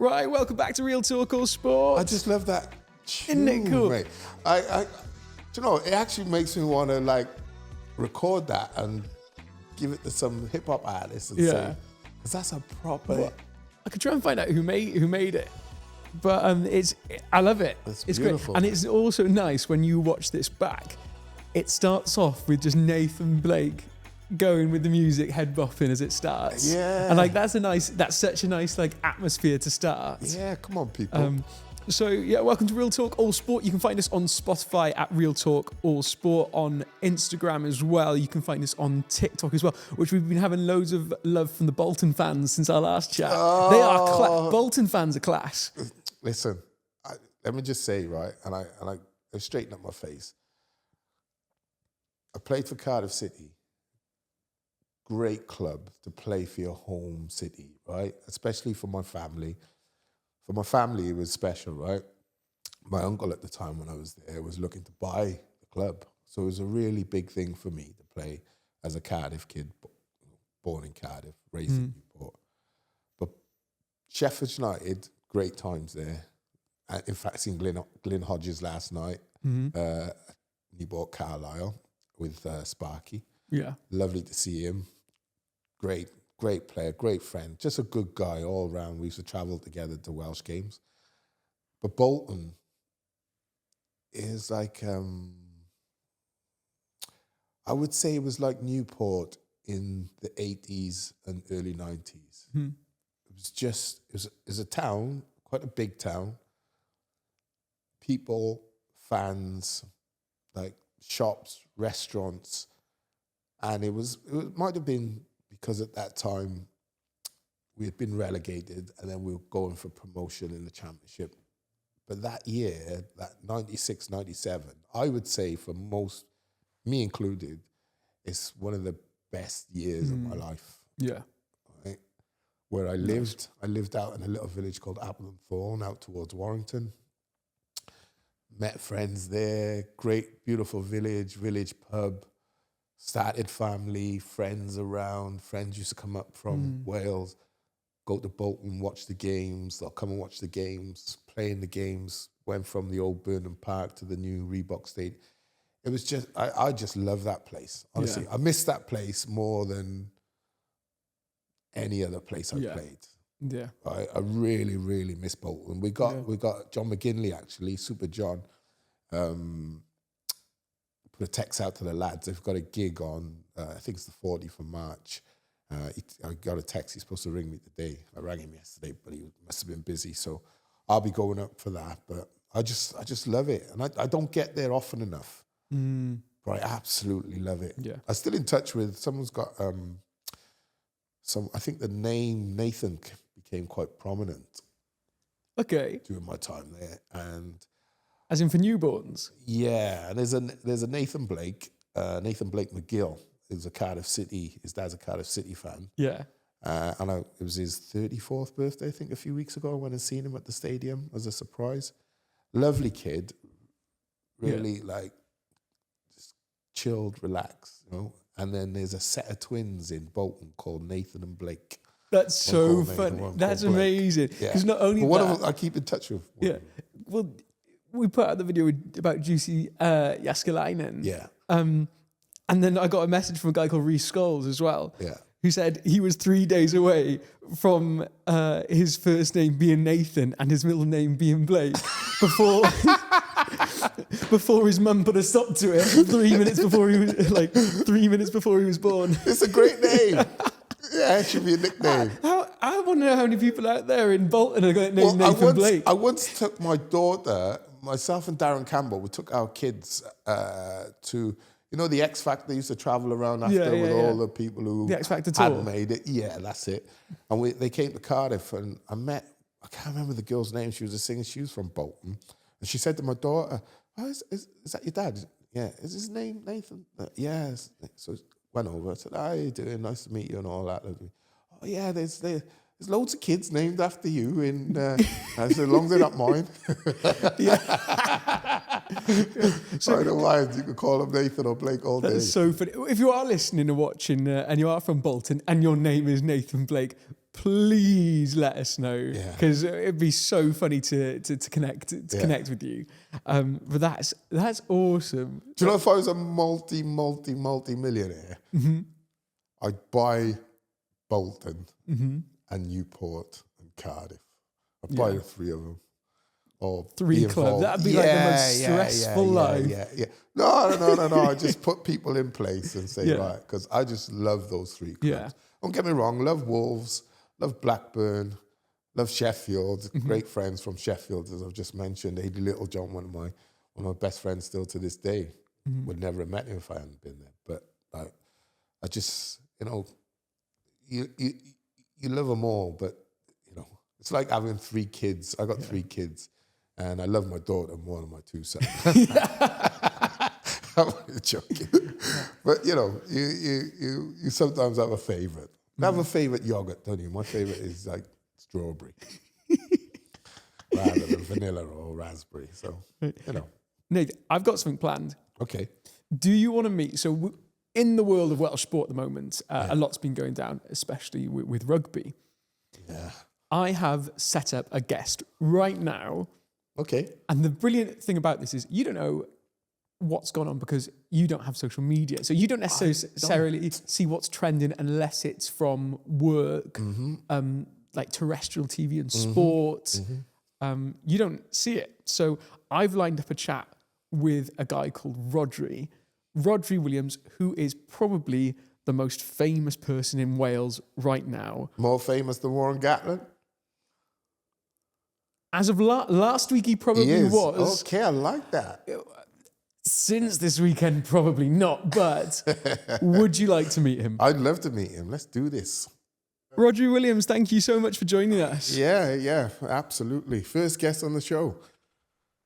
Right, welcome back to Real Talk All Sport. I just love that tune, Isn't it cool? mate. It actually makes me want to record that and give it to some hip hop artists and say, because that's a proper. Well, I could try and find out who made it, but I love it. It's beautiful. Great, and it's also nice when you watch this back. It starts off with just Nathan Blake going with the music, head bopping as it starts. Yeah. And that's such a nice atmosphere to start. Yeah, come on, people. Welcome to Real Talk All Sport. You can find us on Spotify at Real Talk All Sport, on Instagram as well. You can find us on TikTok as well, which we've been having loads of love from the Bolton fans since our last chat. They are Bolton fans are class. Listen, let me just say, right, and I straighten up my face. I played for Cardiff City. Great club to play for your home city, right? Especially for my family. For my family, it was special, right? My uncle at the time when I was there was looking to buy the club. So it was a really big thing for me to play as a Cardiff kid, born in Cardiff, raised in Newport. But Sheffield United, great times there. In fact, seen Glyn Hodges last night. Newport Carlisle with Sparky. Yeah. Lovely to see him. Great player, great friend. Just a good guy all around. We used to travel together to Welsh games. But Bolton is I would say it was like Newport in the 80s and early 90s. It was a town, quite a big town. People, fans, shops, restaurants. And it might have been because at that time we had been relegated and then we were going for promotion in the championship. But that year, that 96, 97, I would say for most, me included, it's one of the best years of my life. Yeah. Right? Where I lived out in a little village called Appleton Thorn out towards Warrington. Met friends there, great, beautiful village pub. Started family, friends around. Friends used to come up from Wales, go to Bolton, watch the games. They'll come and watch the games, play in the games. Went from the old Burnham Park to the new Reebok Stadium. It was just, I just love that place. Honestly, I miss that place more than any other place I played. Yeah, I really, really miss Bolton. We got John McGinley actually, Super John. Put a text out to the lads. They've got a gig on, I think it's the 40th of March. I got a text. He's supposed to ring me today. I rang him yesterday, but he must have been busy. So I'll be going up for that. But I just love it. And I don't get there often enough. But I absolutely love it. Yeah. I'm still in touch with, someone's got, I think the name Nathan became quite prominent. Okay. During my time there. And as in for newborns? Yeah, and there's a Nathan Blake McGill, who's a Cardiff City, his dad's a Cardiff City fan. Yeah. And it was his 34th birthday, I think, a few weeks ago. I went and seen him at the stadium as a surprise. Lovely kid, really just chilled, relaxed, you know. And then there's a set of twins in Bolton called Nathan and Blake. That's so funny. That's amazing. Because not only one of them I keep in touch with. Yeah. Well, we put out the video about Juicy Jaskalainen. Yeah. And then I got a message from a guy called Reece Scholes as well. Yeah. Who said he was 3 days away from his first name being Nathan and his middle name being Blake before his mum put a stop to it 3 minutes before he was 3 minutes before he was born. It's a great name. Yeah, it should be a nickname. I want to know how many people out there in Bolton are going to name Nathan Blake. I once took my daughter, myself and Darren Campbell, we took our kids to, the X Factor. They used to travel around after with all the people who the X Factor tour. Hadn't made it. Yeah, that's it. And they came to Cardiff and I can't remember the girl's name. She was a singer. She was from Bolton. And she said to my daughter, is that your dad? Yeah. Is his name Nathan? Yes. So went over. I said, how you doing? Nice to meet you and all that. Oh, yeah, there's loads of kids named after you in as long as they're not mine. So I don't mind. You can call them Nathan or Blake all day. That's so funny. If you are listening and watching and you are from Bolton and your name is Nathan Blake, please let us know, Yeah. because it'd be so funny to connect with you. But that's awesome. Do you know, if I was a multi-millionaire, I'd buy Bolton and Newport and Cardiff. I'd buy the three of them. Or 3 clubs. That'd be like the most stressful life. Yeah. No. I just put people in place and say, right, because I just love those 3 clubs. Yeah. Don't get me wrong, love Wolves, love Blackburn, love Sheffield, great friends from Sheffield, as I've just mentioned. Aidy Littlejohn, one of my best friends still to this day. Would never have met him if I hadn't been there. But I just, you love them all, but, it's like having 3 kids. I got 3 kids, and I love my daughter more than my 2 sons. I'm only joking. But, you sometimes have a favourite. I have a favourite yogurt, don't you? My favourite is like strawberry rather than vanilla or raspberry. So, Nate, I've got something planned. Okay. Do you want to meet? So in the world of Welsh sport at the moment, a lot's been going down, especially with rugby. Yeah. I have set up a guest right now. Okay. And the brilliant thing about this is you don't know what's gone on because you don't have social media. So you don't necessarily see what's trending unless it's from work, like terrestrial TV and sport. You don't see it. So I've lined up a chat with a guy called Rhodri Williams, who is probably the most famous person in Wales right now. More famous than Warren Gatland? As of last week, he probably was. Okay, I like that. Since this weekend, probably not, but would you like to meet him? I'd love to meet him. Let's do this. Rhodri Williams, thank you so much for joining us. Yeah, absolutely. First guest on the show.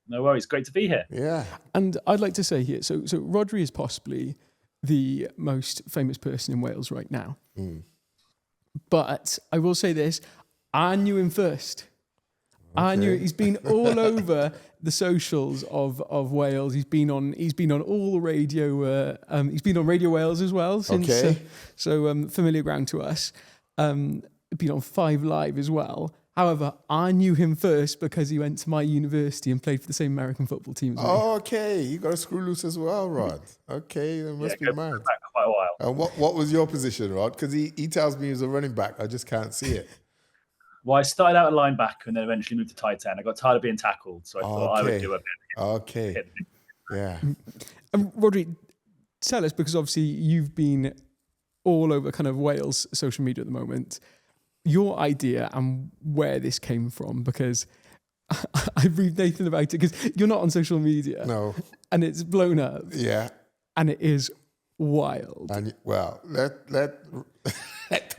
No worries. Great to be here. Yeah. And I'd like to say here, so Rhodri is possibly the most famous person in Wales right now. But I will say this, I knew him first. Okay. I knew he's been all over the socials of Wales. He's been on all the radio. He's been on Radio Wales as well since. So familiar ground to us. Been on 5 Live as well. However, I knew him first because he went to my university and played for the same American football team as me. Oh, okay. You got a screw loose as well, Rod. Okay, that must be mad. Back quite a while. And what was your position, Rod? Because he tells me he was a running back. I just can't see it. Well, I started out at linebacker and then eventually moved to tight end. I got tired of being tackled, so I thought I would do a bit. Okay. Yeah. Rhodri, tell us, because obviously you've been all over kind of Wales social media at the moment, your idea and where this came from, because I briefed Nathan about it, because you're not on social media. No. And it's blown up. Yeah. And it is wild. And well, let the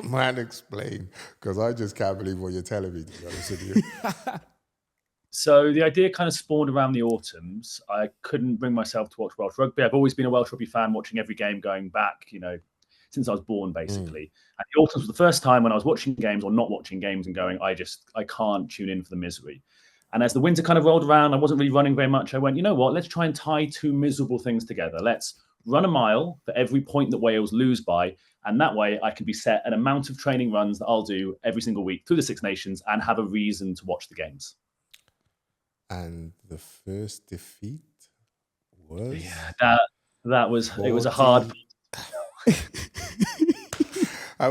man explain, because I just can't believe what you're telling me, to be honest with you. So the idea kind of spawned around the autumns. I couldn't bring myself to watch Welsh rugby. I've always been a Welsh rugby fan, watching every game going back, since I was born, basically. And the autumns was the first time when I was watching games or not watching games and going, I can't tune in for the misery. And as the winter kind of rolled around, I wasn't really running very much. I went, you know what, let's try and tie 2 miserable things together. Let's run a mile for every point that Wales lose by. And that way I can be set an amount of training runs that I'll do every single week through the Six Nations and have a reason to watch the games. And the first defeat was? Yeah, that was, 40... it was a hard...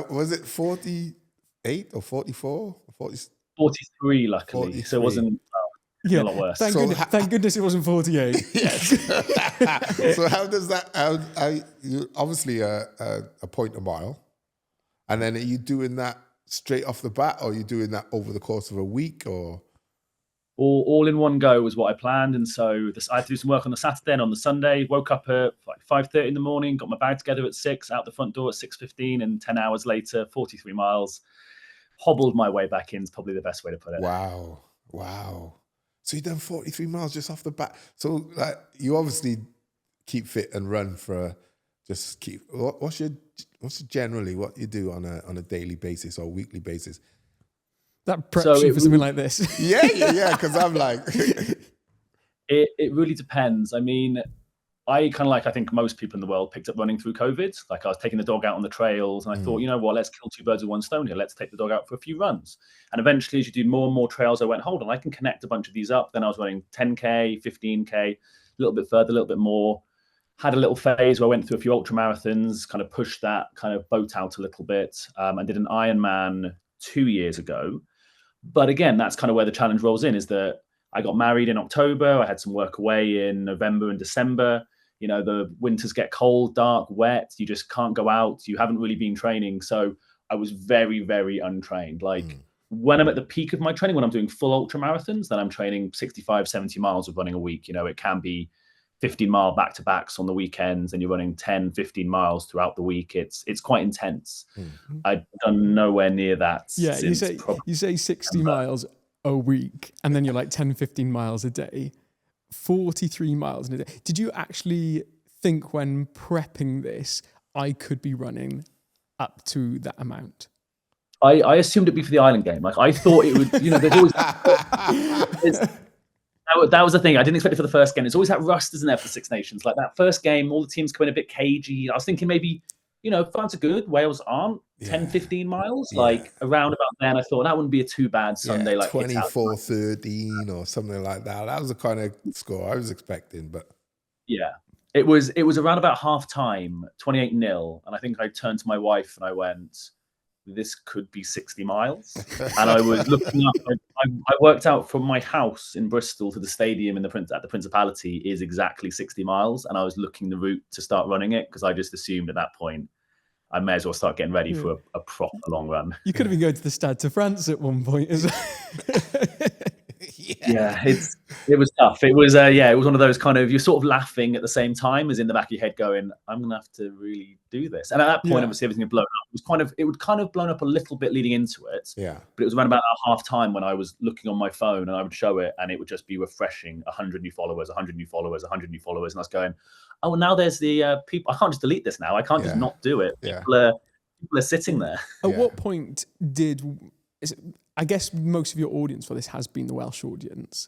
was it 48 or 44? 43, luckily. 43. So it wasn't a lot worse. Thank goodness it wasn't 48. Yes. So how does that... you obviously a point a mile. And then are you doing that straight off the bat, or are you doing that over the course of a week, or... All in one go was what I planned. And so I had to do some work on the Saturday and on the Sunday. Woke up at like 5:30 in the morning, got my bag together at 6, out the front door at 6:15, and 10 hours later, 43 miles, hobbled my way back in is probably the best way to put it. Wow. So you've done 43 miles just off the bat. So you obviously keep fit and run what's generally what you do on a daily basis or weekly basis? That preps you for something like this. Yeah, because I'm like... It really depends. I mean, I kind of like, I think most people in the world picked up running through COVID. Like I was taking the dog out on the trails and I thought, you know what, let's kill two birds with one stone here. Let's take the dog out for a few runs. And eventually, as you do more and more trails, I went, hold on, I can connect a bunch of these up. Then I was running 10K, 15K, a little bit further, a little bit more. Had a little phase where I went through a few ultra marathons, kind of pushed that kind of boat out a little bit. I did an Ironman 2 years ago. But again, that's kind of where the challenge rolls in, is that I got married in October. I had some work away in November and December. You know, the winters get cold, dark, wet. You just can't go out. You haven't really been training. So I was very, very untrained. Like when I'm at the peak of my training, when I'm doing full ultra marathons, then I'm training 65, 70 miles of running a week. You know, it can be 15-mile back-to-backs on the weekends and you're running 10, 15 miles throughout the week. It's quite intense. I've done nowhere near that. Yeah, you say 60 miles a week and then you're like 10, 15 miles a day. 43 miles in a day. Did you actually think when prepping this, I could be running up to that amount? I assumed it'd be for the island game. Like I thought it would, you know, there's always that was the thing. I didn't expect it for the first game. There's always that rust, isn't there, for Six Nations? Like that first game, all the teams come in a bit cagey. I was thinking maybe, you know, France are good, Wales aren't. 10, 15 miles, like around about then. I thought that wouldn't be a too bad Sunday. Like 24-13 or something like that. That was the kind of score I was expecting. But yeah, it was around about half time, 28-0. And I think I turned to my wife and I went, this could be 60 miles. And I was looking up, I worked out from my house in Bristol to the stadium at the Principality is exactly 60 miles. And I was looking the route to start running it because I just assumed at that point I may as well start getting ready for a proper long run. You could have been going to the Stade de France at one point as well. Yeah, it was tough. It was it was one of those kind of, you're sort of laughing at the same time as in the back of your head going, I'm gonna have to really do this. And at that point, obviously everything had blown up. It would kind of blown up a little bit leading into it. Yeah. But it was around about half time when I was looking on my phone and I would show it and it would just be refreshing 100 new followers, 100 new followers, 100 new followers. And I was going, oh, well, now there's the people. I can't just delete this now. I can't just not do it. People are sitting there. At what point I guess most of your audience for this has been the Welsh audience.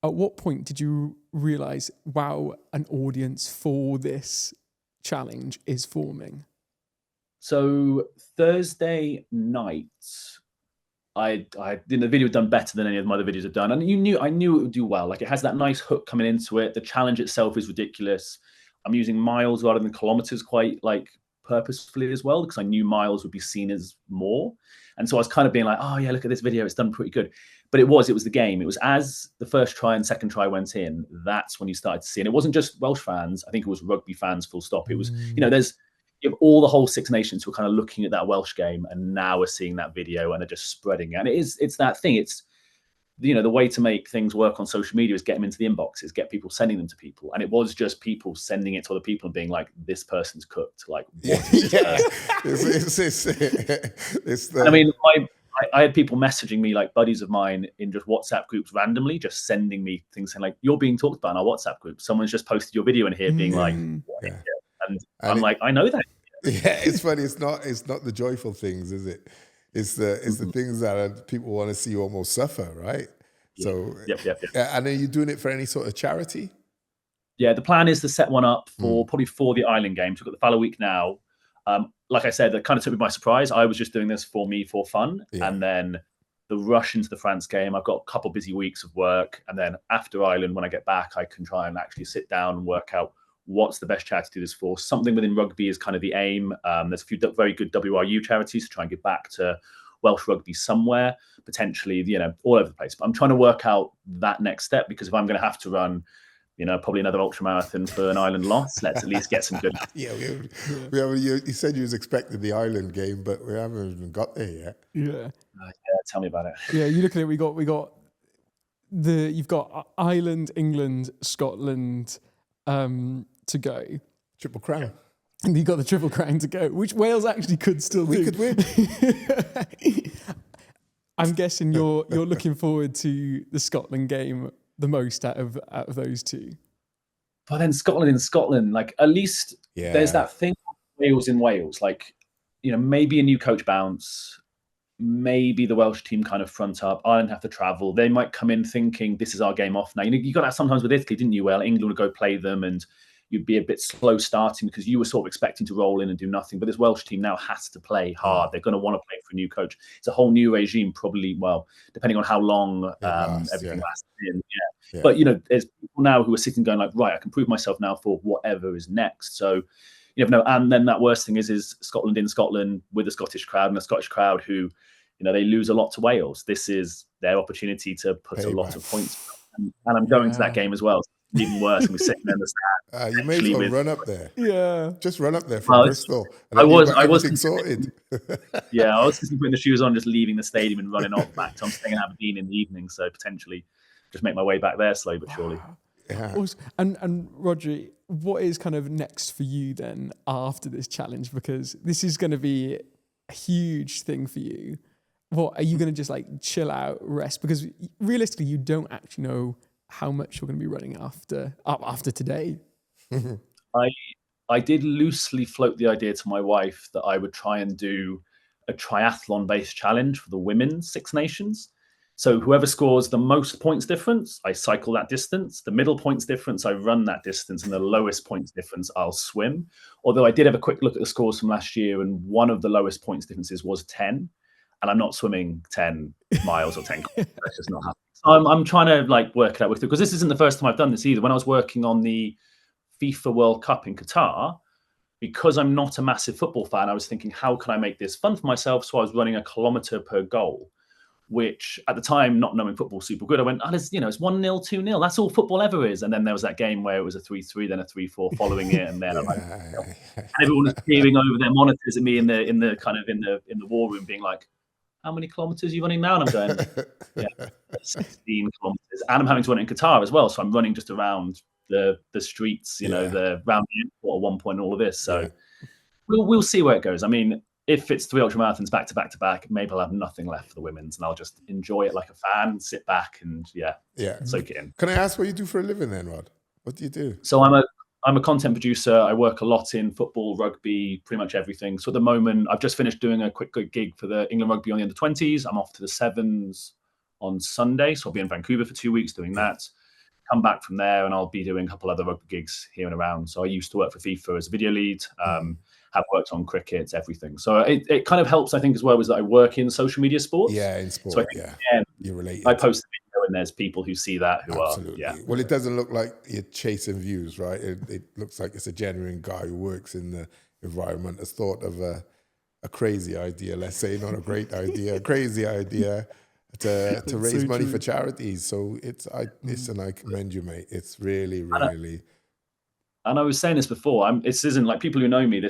At what point did you realise, wow, an audience for this challenge is forming? So Thursday night, the video had done better than any of my other videos have done. And I knew it would do well. Like it has that nice hook coming into it. The challenge itself is ridiculous. I'm using miles rather than kilometers quite like purposefully as well, because I knew miles would be seen as more. And so I was kind of being like, oh yeah, look at this video. It's done pretty good. But it was the game. It was as the first try and second try went in, that's when you started to see. And it wasn't just Welsh fans. I think it was rugby fans full stop. It was, you know, you have all the whole Six Nations who are kind of looking at that Welsh game and now are seeing that video and are just spreading it. And it's that thing. It's, you know, the way to make things work on social media is get them into the inboxes, get people sending them to people. And it was just people sending it to other people and being like, this person's cooked. Like, what is this person? I mean, I had people messaging me, like buddies of mine in just WhatsApp groups randomly, just sending me things saying like, you're being talked about in our WhatsApp group. Someone's just posted your video in here being like, what is it? And I'm like, I know that. Yeah, it's funny. It's not the joyful things, is it? It's the things that people want to see you almost suffer, right? Yeah. So, yep. And are you doing it for any sort of charity? Yeah, the plan is to set one up probably for the Island Games. We've got the Fallow Week now. Like I said, that kind of took me by surprise. I was just doing this for fun. Yeah. And then the rush into the France game, I've got a couple busy weeks of work. And then after Ireland, when I get back, I can try and actually sit down and work out what's the best charity to do this for. Something within rugby is kind of the aim. There's a few very good WRU charities to try and give back to Welsh rugby somewhere, potentially, you know, all over the place. But I'm trying to work out that next step, because if I'm going to have to run, you know, probably another ultramarathon for an Ireland loss, let's at least get some good. You said you was expecting the Ireland game, but we haven't even got there yet. Yeah. Tell me about it. Yeah, you look at it. You've got Ireland, England, Scotland to go. Triple crown. And you got the Triple Crown to go, which Wales actually could still do. We could win. I'm guessing you're looking forward to the Scotland game the most out of those two. But then Scotland, like at least there's that thing Wales in Wales, like, you know, maybe a new coach bounce, maybe the Welsh team kind of front up. Ireland have to travel. They might come in thinking this is our game off now. You know, you got that sometimes with Italy, didn't you? Well, England would go play them and, you'd be a bit slow starting because you were sort of expecting to roll in and do nothing. But this Welsh team now has to play hard. They're going to want to play for a new coach. It's a whole new regime, probably, well, depending on how long everything lasts. Yeah. But, there's people now who are sitting going like, right, I can prove myself now for whatever is next. So, you never know. And then that worst thing is Scotland in Scotland with a Scottish crowd, and a Scottish crowd who, they lose a lot to Wales. This is their opportunity to put a lot of points. And I'm going to that game as well. Even worse, and we're sitting in the stand. You may as well run up there. Yeah, just run up there from Bristol. And I was sorted. Yeah, I was just putting the shoes on, just leaving the stadium and running off back to. I'm staying in Aberdeen in the evening, so potentially just make my way back there slowly but surely. Yeah. And Rhodri, what is kind of next for you then after this challenge? Because this is going to be a huge thing for you. What are you going to just like chill out, rest? Because realistically, you don't actually know how much you're going to be running after today. I did loosely float the idea to my wife that I would try and do a triathlon-based challenge for the women's Six Nations. So whoever scores the most points difference, I cycle that distance. The middle points difference, I run that distance. And the lowest points difference, I'll swim. Although I did have a quick look at the scores from last year, and one of the lowest points differences was 10. And I'm not swimming 10 miles or 10 kilometers. That's just not happening. So I'm trying to like work it out with it, because this isn't the first time I've done this either. When I was working on the FIFA World Cup in Qatar, because I'm not a massive football fan, I was thinking, how can I make this fun for myself? So I was running 1 kilometer per goal, which at the time, not knowing football super good, I went, it's 1-0, 2-0. That's all football ever is. And then there was that game where it was a 3-3, then a 3-4 following it, and then and everyone was peering over their monitors at me in the war room, being like, how many kilometers are you running now? And I'm going, 16 kilometers. And I'm having to run it in Qatar as well. So I'm running just around the streets, around the airport at one point and all of this. So we'll see where it goes. I mean, if it's 3 ultramarathons back to back to back, maybe I'll have nothing left for the women's and I'll just enjoy it like a fan, sit back and soak it in. Can I ask what you do for a living then, Rod? What do you do? So I'm a content producer. I work a lot in football, rugby, pretty much everything. So at the moment, I've just finished doing a quick gig for the England Rugby on the under-20s. I'm off to the Sevens on Sunday. So I'll be in Vancouver for 2 weeks doing that. Come back from there and I'll be doing a couple other rugby gigs here and around. So I used to work for FIFA as a video lead, have worked on cricket, everything. So it kind of helps, I think, as well, is that I work in social media sports. Yeah, in sport, so I think, you're related. I post a video and there's people who see that who Absolutely. are, Well, it doesn't look like you're chasing views, right? It looks like it's a genuine guy who works in the environment, has thought of a crazy idea, let's say, not a great idea, a crazy idea to raise money for charities. So I commend you, mate. It's really, really... And I was saying this before, this isn't like people who know me,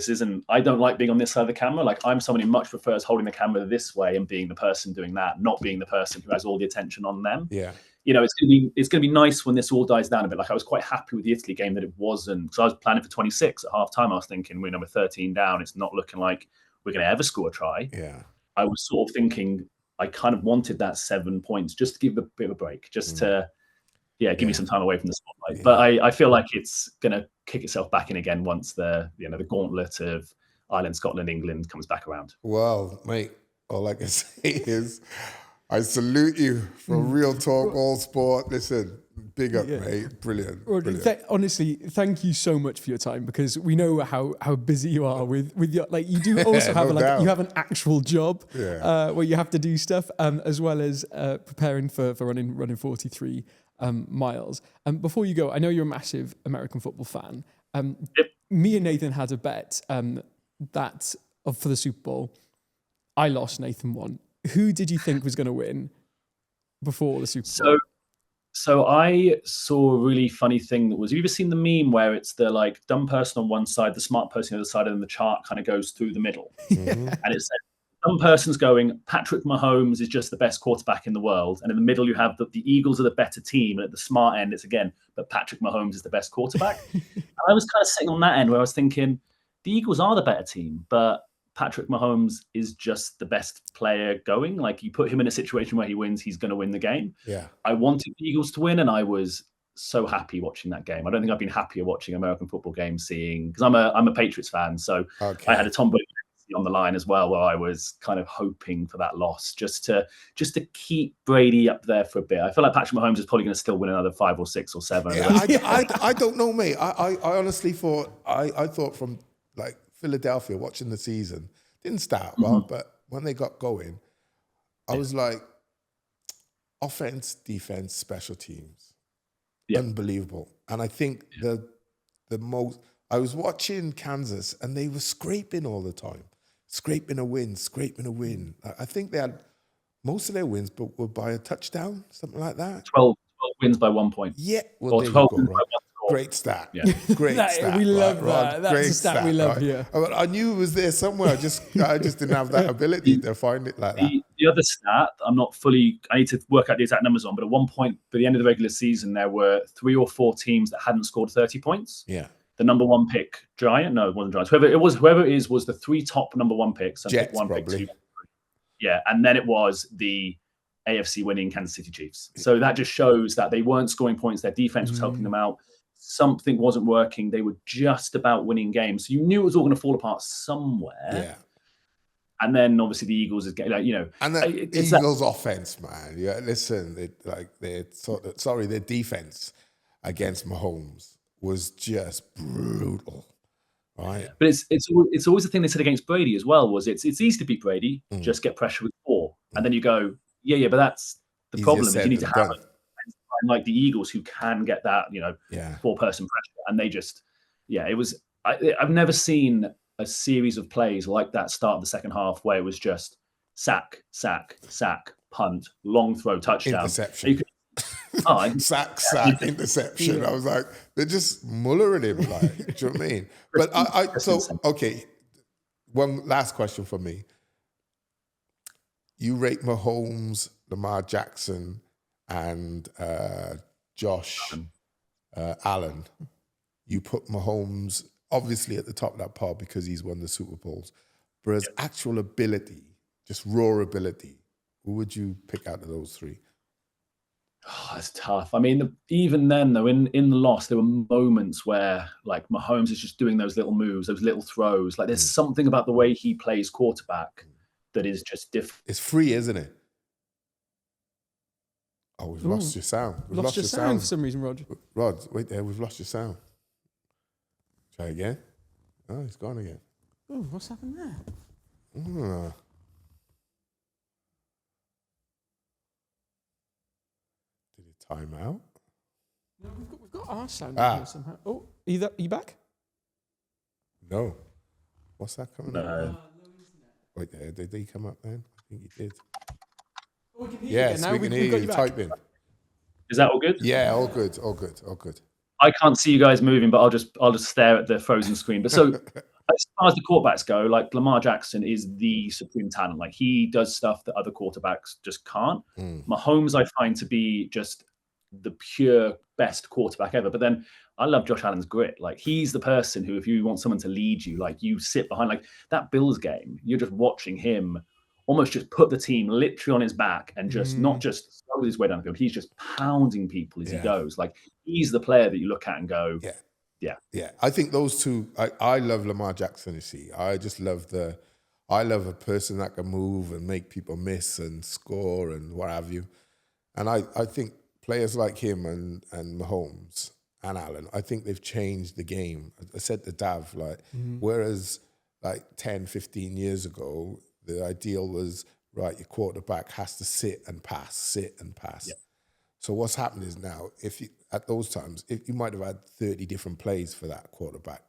I don't like being on this side of the camera. Like I'm someone who much prefers holding the camera this way and being the person doing that, not being the person who has all the attention on them. Yeah. It's gonna be nice when this all dies down a bit. Like I was quite happy with the Italy game that it wasn't, because I was planning for 26 at half time. I was thinking we're number 13 down. It's not looking like we're gonna ever score a try. Yeah. I was sort of thinking I kind of wanted that 7 points just to give a bit of a break, just to give me some time away from the spotlight. Yeah. But I feel like it's going to kick itself back in again once the gauntlet of Ireland, Scotland, England comes back around. Well, mate, all I can say is I salute you for Real Talk, All Sport. Listen, big up, mate. Brilliant. Honestly, thank you so much for your time, because we know how busy you are with your, like, you do also have you have an actual job where you have to do stuff, as well as preparing for running 43 miles. Before you go, I know you're a massive American football fan. Me and Nathan had a bet that for the Super Bowl. I lost, Nathan won. Who did you think was going to win before the Super Bowl? So I saw a really funny thing that was, have you ever seen the meme where it's the like dumb person on one side, the smart person on the other side, and then the chart kind of goes through the middle? And it said, some person's going, Patrick Mahomes is just the best quarterback in the world. And in the middle, you have the Eagles are the better team. And at the smart end, it's again, but Patrick Mahomes is the best quarterback. And I was kind of sitting on that end where I was thinking, the Eagles are the better team, but Patrick Mahomes is just the best player going. Like, you put him in a situation where he wins, he's going to win the game. Yeah. I wanted the Eagles to win, and I was so happy watching that game. I don't think I've been happier watching American football games, because I'm a Patriots fan. So I had a Tom Brady on the line as well, where I was kind of hoping for that loss just to keep Brady up there for a bit. I feel like Patrick Mahomes is probably going to still win another 5 or 6 or 7. I don't know, mate. I honestly thought I thought from like Philadelphia watching the season didn't start well, but when they got going, I was like, offense, defense, special teams, unbelievable. And I think the most. I was watching Kansas and they were scraping all the time, scraping a win. I think they had most of their wins, but were by a touchdown, something like that. 12 wins by 1 point. Yeah, well, or there 12 you go, wins by right? 1 score. Great stat. Yeah. Great stat. We love right, that. That's great a stat we love here. I knew it was there somewhere. I just didn't have that ability to find it like that. The other stat, I need to work out the exact numbers on, but at one point, by the end of the regular season, there were 3 or 4 teams that hadn't scored 30 points. Yeah. The number 1 pick, Giant? No, it wasn't Giants. Whoever it is was the 3 top number 1 picks. Jets, pick 1, probably. pick 2. Yeah, and then it was the AFC winning Kansas City Chiefs. So that just shows that they weren't scoring points. Their defense was helping them out. Something wasn't working. They were just about winning games. So you knew it was all going to fall apart somewhere. Yeah. And then obviously the Eagles is getting, And the Eagles' offense, man. Yeah, listen, their defense against Mahomes was just brutal, right? But it's always the thing they said against Brady as well. Was it's easy to beat Brady, just get pressure with 4, and then you go, but that's the Easier problem. Is said you need to than have done. like the Eagles who can get that 4-person pressure, and they just it was. I've never seen a series of plays like that start of the second half where it was just sack, punt, long throw, touchdown, interception. Sack, interception. I was like, they're just mullering him, like, do you know what I mean? But okay, one last question for me. You rate Mahomes, Lamar Jackson, and Josh Allen. You put Mahomes obviously at the top of that pile because he's won the Super Bowls. But as actual ability, just raw ability, who would you pick out of those 3? Oh, it's tough. I mean, even then, though, in the loss, there were moments where, like, Mahomes is just doing those little moves, those little throws. Like, there's something about the way he plays quarterback that is just different. It's free, isn't it? Oh, we've lost your sound. We've lost your sound for some reason, Rod. Rod, wait there. We've lost your sound. Try again. Oh, it's gone again. Oh, what's happened there? Did it time out? No, we've got our sound in here somehow. Oh, are you back? No. What's that coming up? No. Wait there. Did he come up then? I think he did. Oh, we can hear you Yes, now. we can hear you typing. Is that all good? Yeah, all good. I can't see you guys moving, but I'll just stare at the frozen screen. But so as far as the quarterbacks go, like Lamar Jackson is the supreme talent. Like he does stuff that other quarterbacks just can't. Mahomes I find to be just the pure best quarterback ever. But then I love Josh Allen's grit. Like he's the person who, if you want someone to lead you, like you sit behind, like that Bills game, you're just watching him almost just put the team literally on his back and just not just throw his way down the field. He's just pounding people as he goes. Like he's the player that you look at and go, yeah. I think those two. I love Lamar Jackson. You see, I love a person that can move and make people miss and score and what have you. And I think players like him and Mahomes and Allen, I think they've changed the game. I said to Dav, whereas like 10, 15 years ago, the ideal was, right, your quarterback has to sit and pass. Yeah. So what's happened is now, at those times, you might have had 30 different plays for that quarterback.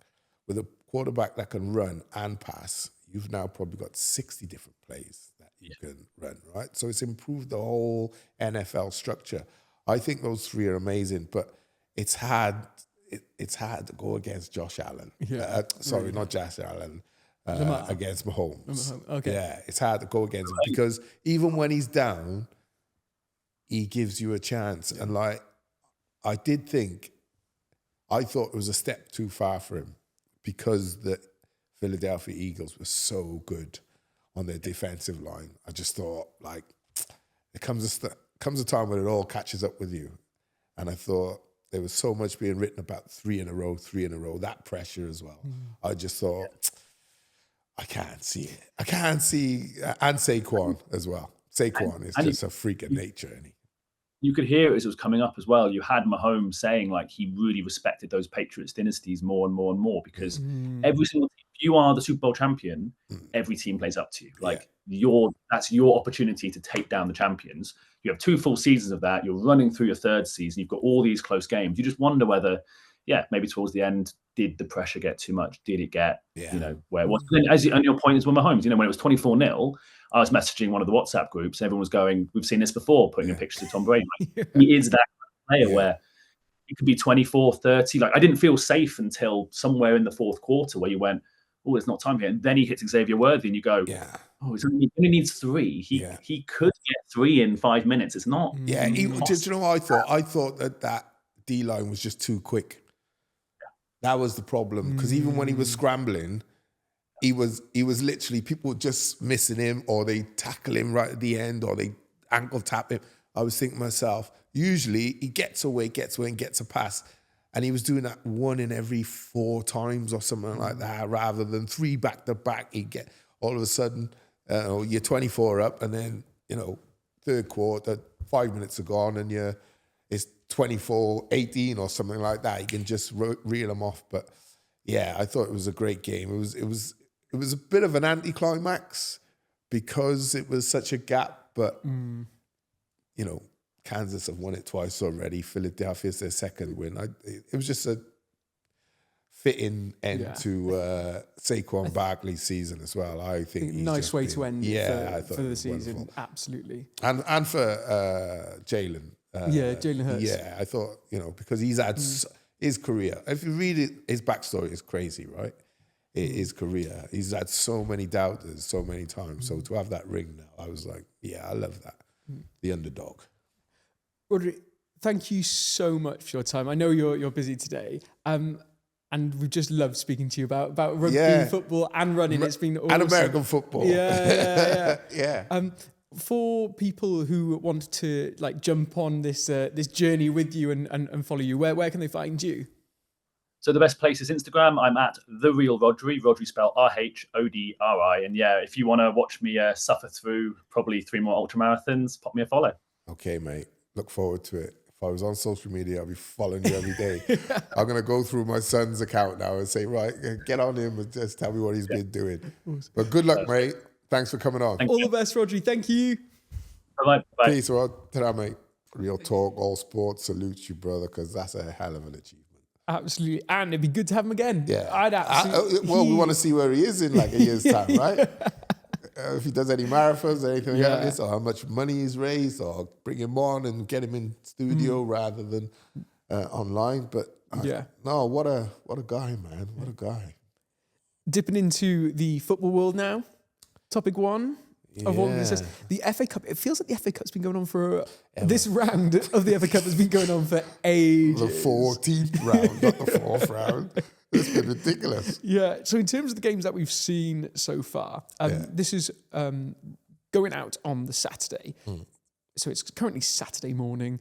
With a quarterback that can run and pass, you've now probably got 60 different plays that you can run, right? So it's improved the whole NFL structure. I think those 3 are amazing, but it's hard to go against Josh Allen. Not Josh Allen. Against Mahomes. Okay. Yeah, it's hard to go against him because even when he's down, he gives you a chance. And like, I thought it was a step too far for him because the Philadelphia Eagles were so good on their defensive line. I just thought, like, there comes a time when it all catches up with you. And I thought there was so much being written about 3 in a row, that pressure as well. I just thought, I can't see it. I can't see, and Saquon as well. Saquon is just a freak of nature, and you could hear it as it was coming up as well. You had Mahomes saying like he really respected those Patriots dynasties more and more and more because every single team, if you are the Super Bowl champion, every team plays up to you. Like that's your opportunity to take down the champions. You have 2 full seasons of that. You're running through your 3rd season. You've got all these close games. You just wonder whether, maybe towards the end, did the pressure get too much? Did it get, where it was? And your point is with Mahomes, when it was 24-0, I was messaging one of the WhatsApp groups. Everyone was going, we've seen this before, putting in pictures of Tom Brady. Like, he is that player where it could be 24, 30. Like, I didn't feel safe until somewhere in the 4th quarter where you went, oh, there's not time here. And then he hits Xavier Worthy and you go, oh, he only needs 3. He could get 3 in 5 minutes. It's not. Yeah, do you know what I thought? I thought that D-line was just too quick. That was the problem. Because even when he was scrambling, he was literally, people just missing him, or they tackle him right at the end, or they ankle tap him. I was thinking to myself, usually he gets away and gets a pass. And he was doing that 1 in every 4 times or something like that, rather than 3 back to back. He'd get, all of a sudden, you're 24 up, and then, 3rd quarter, 5 minutes are gone, and it's 24-18 or something like that. You can just reel them off. But yeah, I thought it was a great game. It was a bit of an anticlimax because it was such a gap. But Kansas have won it twice already. Philadelphia's their 2nd win. It was just a fitting end to Saquon Barkley's season as well. I think nice way to end for the season. Wonderful. Absolutely. And for Jalen. Jalen Hurts. Yeah, I thought, because he's had his career. If you read it, his backstory is crazy, right? His career. He's had so many doubters so many times. So to have that ring now, I was like, I love that. The underdog. Rhodri, thank you so much for your time. I know you're busy today. And we just love speaking to you about rugby, football, and running. It's been awesome. And American football. Yeah. For people who want to jump on this journey with you and follow you, where can they find you? So the best place is Instagram. I'm at The Real Rhodri. Rhodri spelled RHODRI. And if you want to watch me suffer through probably 3 more ultramarathons, pop me a follow. Okay, mate. Look forward to it. If I was on social media, I'd be following you every day. I'm going to go through my son's account now and say, right, get on him and just tell me what he's been doing. But good luck, mate. Thanks for coming on. All the best, Rhodri. Thank you. Bye-bye. Bye. Peace, Rod. Ta-ra, mate. Real talk, all sports. Salute you, brother, because that's a hell of an achievement. Absolutely. And it'd be good to have him again. Yeah. We want to see where he is in a year's time, right? If he does any marathons or anything like this, or how much money he's raised, or bring him on and get him in studio rather than online. But no, what a guy, man. What a guy. Dipping into the football world now. Topic 1 of all of this. The FA Cup. It feels like the FA Cup's been going on for... This round of the FA Cup has been going on for ages. The 14th round, not the 4th round. It's been ridiculous. Yeah. So in terms of the games that we've seen so far, this is going out on the Saturday. So it's currently Saturday morning.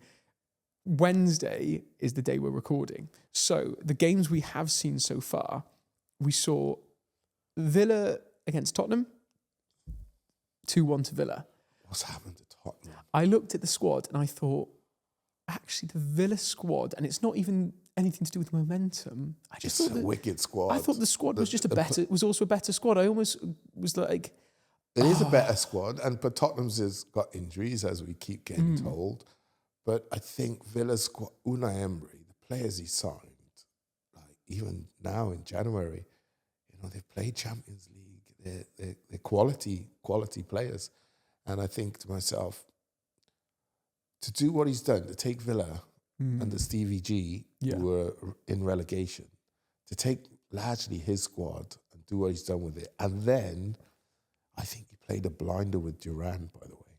Wednesday is the day we're recording. So the games we have seen so far, we saw Villa against Tottenham. 2-1 to Villa. What's happened to Tottenham? I looked at the squad and I thought, actually, the Villa squad, and it's not even anything to do with momentum. I just thought a wicked squad. I thought the squad was just was also a better squad. I almost was like... It is a better squad, but Tottenham's has got injuries, as we keep getting told. But I think Villa's squad, Unai Emery, the players he signed, even now in January, they've played Champions League. They're quality players. And I think to myself, to do what he's done, to take Villa under Stevie G, who were in relegation, to take largely his squad and do what he's done with it. And then I think he played a blinder with Duran, by the way.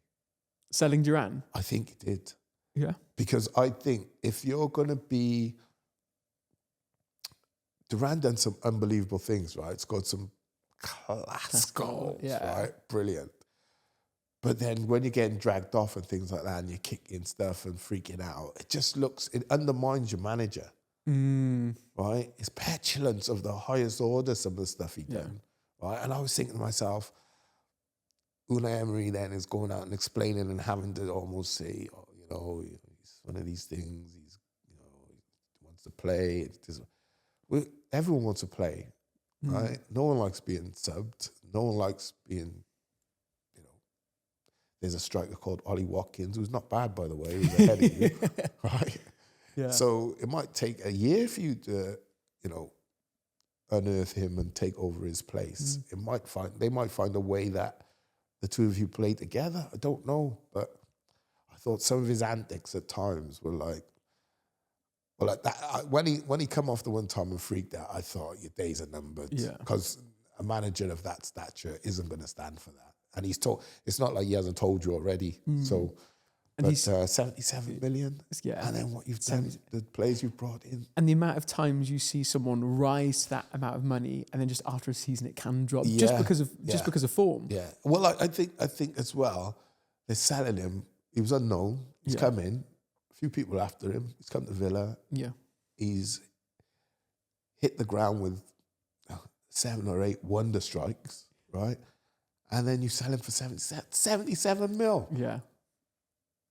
Selling Duran? I think he did. Yeah. Because I think if you're going to be... Duran done some unbelievable things, right? It's got some class goals, right? Brilliant. But then when you're getting dragged off and things like that and you're kicking stuff and freaking out, it undermines your manager, right? It's petulance of the highest order, some of the stuff he done, right? And I was thinking to myself, Unai Emery then is going out and explaining and having to almost say, oh, he's one of these things. He's, he wants to play. Everyone wants to play, right? No one likes being subbed. No one likes being, there's a striker called Ollie Watkins, who's not bad, by the way. He's ahead of you, right? Yeah. So it might take a year for you to, unearth him and take over his place. They might find a way that the two of you play together. I don't know, but I thought some of his antics at times were like that. When he come off the one time and freaked out, I thought your days are numbered. Yeah, because a manager of that stature isn't going to stand for that. And he's told. It's not like he hasn't told you already. So. And he's 77 million. Yeah. And then what you've done, the players you've brought in. And the amount of times you see someone rise to that amount of money and then just after a season it can drop just because of form. Yeah. Well, I think as well, they're selling him. He was unknown. He's come in. A few people after him. He's come to Villa. Yeah. He's hit the ground with 7 or 8 wonder strikes, right? And then you sell him for 77 mil. Yeah.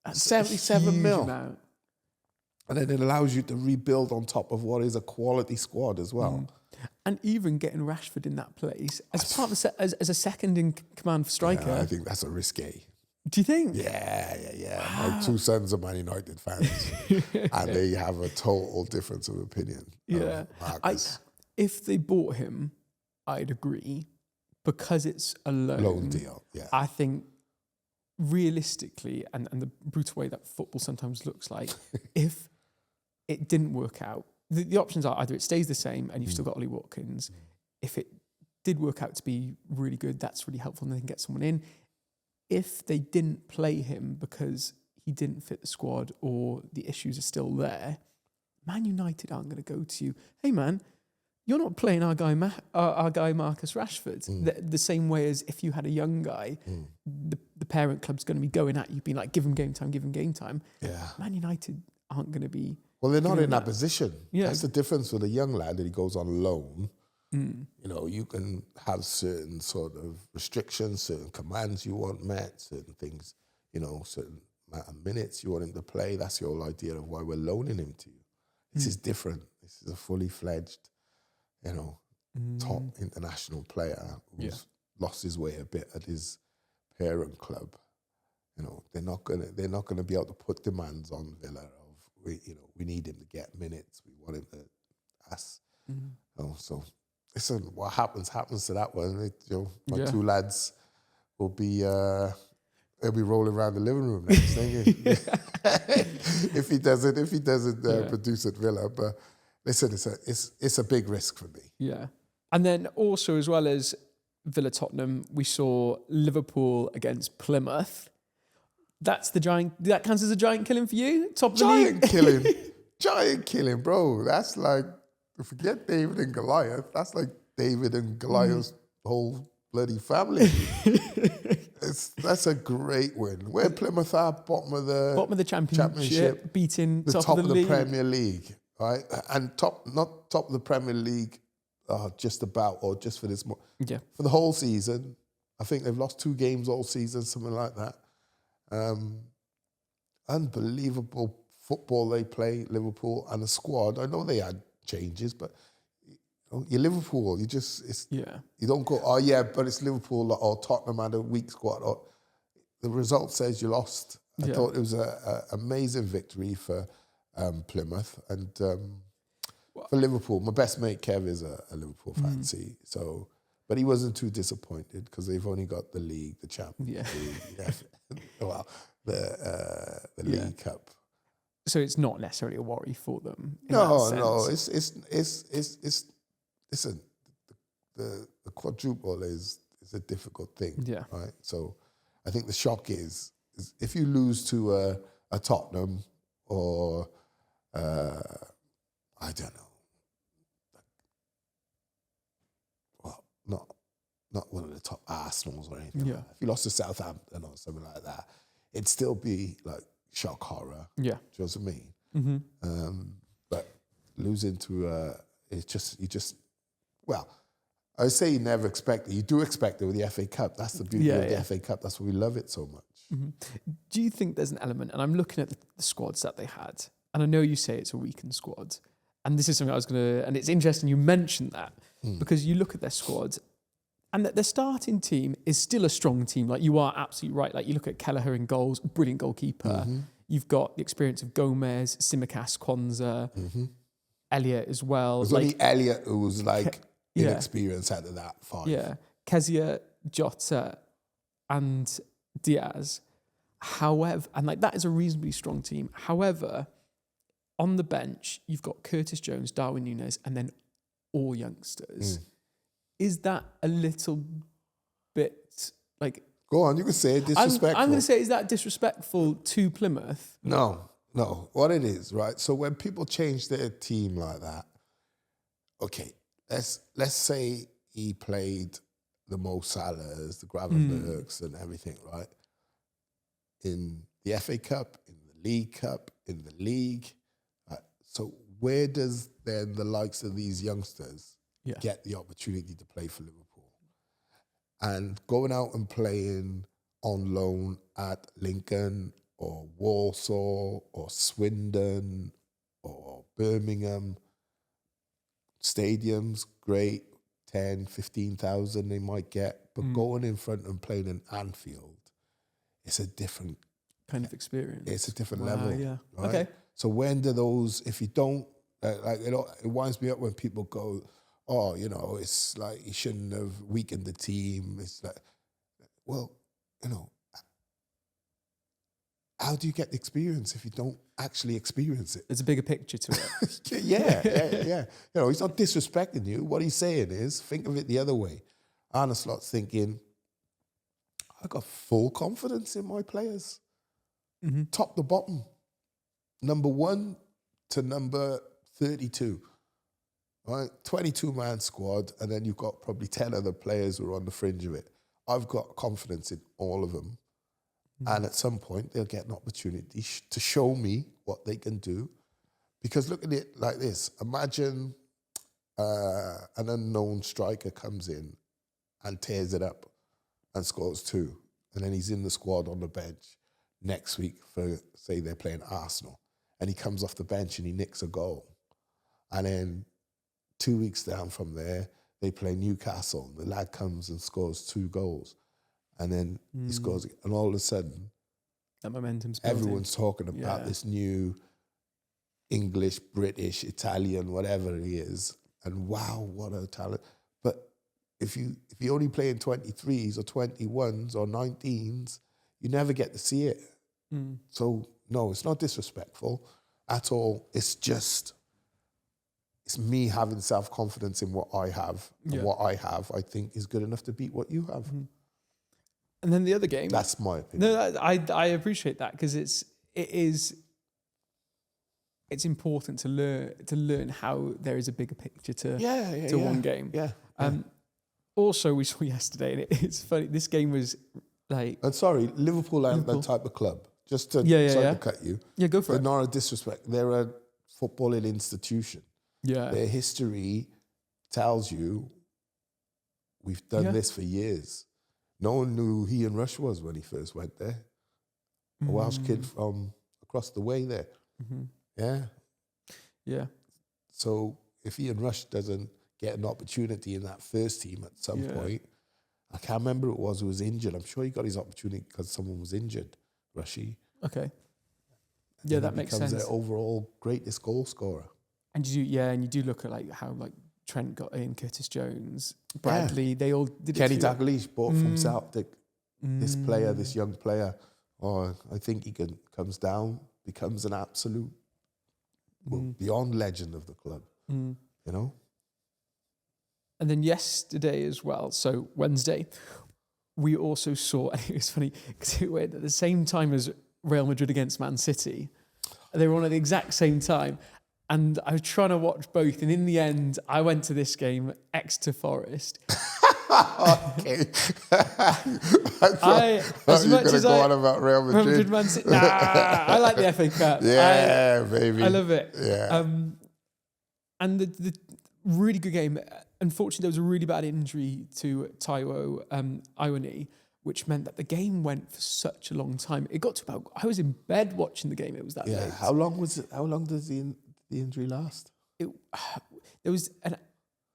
That's 77 mil. Amount. And then it allows you to rebuild on top of what is a quality squad as well. And even getting Rashford in that place as part of as a second in command striker. Yeah, I think that's a risque. Do you think? Yeah. Wow. My 2 sons are Man United fans, and they have a total difference of opinion. Yeah. If they bought him, I'd agree, because it's a loan deal. Yeah. I think realistically, and the brutal way that football sometimes looks like, if it didn't work out, the options are either it stays the same and you've still got Ollie Watkins. If it did work out to be really good, that's really helpful and they can get someone in. If they didn't play him because he didn't fit the squad or the issues are still there, Man United aren't going to go to you, hey man, you're not playing our guy Marcus Rashford. The same way as if you had a young guy, the parent club's going to be going at you, being like, give him game time. Yeah. Man United aren't going to be. Well, they're not in that position. Yeah. That's the difference with a young lad that he goes on loan. You can have certain sort of restrictions, certain commands you want met, certain things, certain amount of minutes you want him to play. That's the whole idea of why we're loaning him to you. This is different. This is a fully fledged, top international player who's lost his way a bit at his parent club. They're not gonna be able to put demands on Villa of we need him to get minutes. We want him to pass. So listen, what happens to that one. My 2 lads will be they'll be rolling around the living room next thing if he doesn't produce at Villa. But listen, it's a big risk for me. Yeah. And then also, as well as Villa Tottenham, we saw Liverpool against Plymouth. That counts as a giant killing for you? Top of the league? Giant killing, bro. That's like, forget David and Goliath. That's like David and Goliath's whole bloody family. That's a great win. Where Plymouth are, bottom of the championship, beating the top of the league. Premier League, right? And not top of the Premier League, just about, or just for this. For the whole season, I think they've lost 2 games all season, something like that. Unbelievable football they play, Liverpool, and the squad. I know they had changes, but you're Liverpool. You don't go, but it's Liverpool or Tottenham had a weak squad. Or the result says you lost. I thought it was an amazing victory for Plymouth and for Liverpool. My best mate Kev is a Liverpool fan, but he wasn't too disappointed because they've only got the league, the Champions League, well, the League Cup. So it's not necessarily a worry for them. No. Listen, the quadruple is a difficult thing, right? So I think the shock is if you lose to a Tottenham or I don't know, not one of the top Arsenals or anything. Like that. If you lost to Southampton or something like that, it'd still be like shock horror. Yeah, do you know what I mean? But losing to it's just. Well, I say you never expect it. You do expect it with the FA Cup. That's the beauty of the Yeah. FA Cup. That's why we love it so much. Do you think there's an element, and I'm looking at the squads that they had, and I know you say it's a weakened squad, and this is something I was going to, and it's interesting you mentioned that, because you look at their squad, and that their starting team is still a strong team. Like, you are absolutely right. Like, you look at Kelleher in goals, brilliant goalkeeper. You've got the experience of Gomez, Tsimikas, Kwanzaa, Elliott as well. It was like, only Elliott who was like yeah. inexperienced out of that 5. Yeah, Kezia, Jota, and Diaz. However, and like that is a reasonably strong team. However, on the bench, you've got Curtis Jones, Darwin Núñez, and then all youngsters. Is that a little bit like... Go on, you can say it, disrespectful. I'm going to say, is that disrespectful to Plymouth? No. What it is, right? So when people change their team like that, okay, let's say he played the Mo Salahs, the Gravenbergs and everything, right? In the FA Cup, in the League Cup, in the league. So where does then the likes of these youngsters get the opportunity to play for Liverpool? And going out and playing on loan at Lincoln or Walsall or Swindon or Birmingham, stadiums, great, 10, 15,000 they might get, but going in front and playing in Anfield, it's a different kind of experience. It's a different level. Yeah. Right? Okay. So when do those, if you don't, it winds me up when people go, oh, it's like you shouldn't have weakened the team. It's like, well, how do you get the experience if you don't actually experience it? There's a bigger picture to it. Yeah. He's not disrespecting you. What he's saying is, think of it the other way. Arne Slot's thinking, I got full confidence in my players. Top to bottom. Number 1 to number 32. Right? 22-man squad, and then you've got probably 10 other players who are on the fringe of it. I've got confidence in all of them. And at some point, they'll get an opportunity to show me what they can do. Because look at it like this. Imagine an unknown striker comes in and tears it up and scores 2. And then he's in the squad on the bench next week for, say, they're playing Arsenal. And he comes off the bench and he nicks a goal. And then 2 weeks down from there, they play Newcastle. The lad comes and scores 2 goals. And then he scores, and all of a sudden, that momentum's building. Everyone's talking about this new English, British, Italian, whatever he is. And wow, what a talent. But if you only play in 23s or 21s or 19s, you never get to see it. So, no, it's not disrespectful at all. It's just, it's me having self-confidence in what I have. And what I have, I think, is good enough to beat what you have. And then the other game. That's my opinion. No, I appreciate that, because it's important to learn how there is a bigger picture to one game. Yeah. Also, we saw yesterday, and it's funny. This game was like. And sorry, Liverpool aren't that type of club. Just to to cut you. Yeah, go for it. They're not a disrespect. They're a footballing institution. Yeah. Their history tells you we've done this for years. No one knew who Ian Rush was when he first went there. A Welsh kid from across the way there. Yeah. So if Ian Rush doesn't get an opportunity in that first team at some point, I can't remember who it was who was injured. I'm sure he got his opportunity because someone was injured, Rushy. Okay. Yeah, that makes sense. Becomes their overall greatest goal scorer. And you do look at like how like Trent got in, Curtis Jones, Bradley, they all did Kenny it. Dalglish bought from Celtic. This player, this young player, I think he comes down, becomes an absolute beyond legend of the club. You know? And then yesterday as well, so Wednesday, we also saw, and it was funny, because it went at the same time as Real Madrid against Man City. They were on at the exact same time. And I was trying to watch both. And in the end, I went to this game, Exeter Forest. Okay. As much as go on about Real Madrid. Man City, I like the FA Cup. Yeah, baby. I love it. Yeah. And the really good game. unfortunately, there was a really bad injury to Taiwo Iwani, which meant that the game went for such a long time. It got to about, I was in bed watching the game. It was that late. How long was it? How long does the injury last? There was an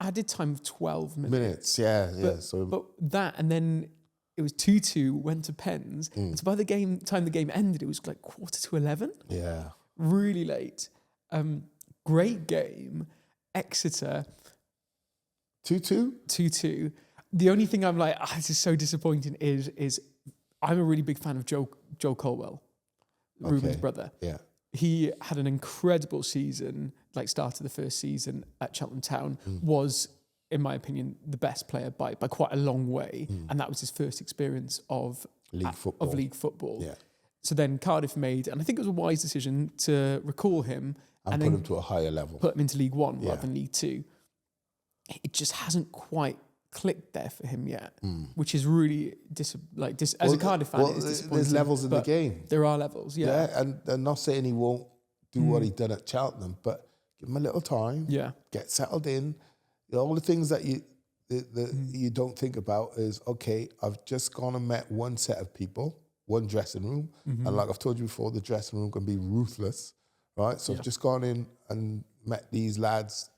added time of 12 minutes. But that, and then it was 2-2, went to pens. And so by the time the game ended, it was like 11:15. Yeah. Really late. Great game. Exeter 2-2? 2-2. The only thing I'm like, this is so disappointing is I'm a really big fan of Joe Colwell, Ruben's brother. Yeah. He had an incredible season, like started the first season at Cheltenham Town, was, in my opinion, the best player by quite a long way. And that was his first experience of league football. Yeah. So then Cardiff made, and I think it was a wise decision to recall him and put him to a higher level. Put him into League One rather than League Two. It just hasn't quite clicked there for him yet, which is really as a Cardiff fan, it is disappointing. There's levels in the game. There are levels, and I'm not saying he won't do what he done at Cheltenham, but give him a little time. Yeah, get settled in. All the things that you don't think about is, okay, I've just gone and met one set of people, one dressing room, and like I've told you before, the dressing room can be ruthless, right? So I've just gone in and met these lads,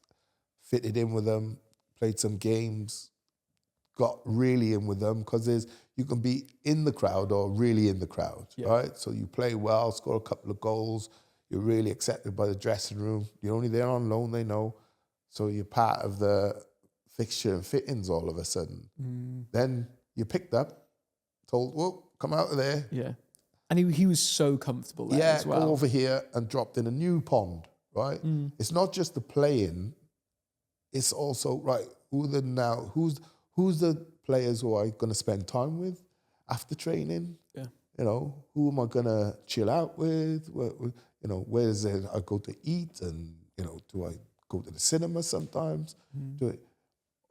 fitted in with them, played some games, got really in with them, because you can be in the crowd or really in the crowd, right? So you play well, score a couple of goals, you're really accepted by the dressing room. You're only there on loan, they know. So you're part of the fixture and fittings all of a sudden. Then you're picked up, told, well, come out of there. Yeah. And he was so comfortable there as well. Go over here and dropped in a new pond, right? It's not just the playing, it's also, right, who's the players who I'm going to spend time with after training? Yeah. Who am I going to chill out with? Where is it I go to eat? And, do I go to the cinema sometimes?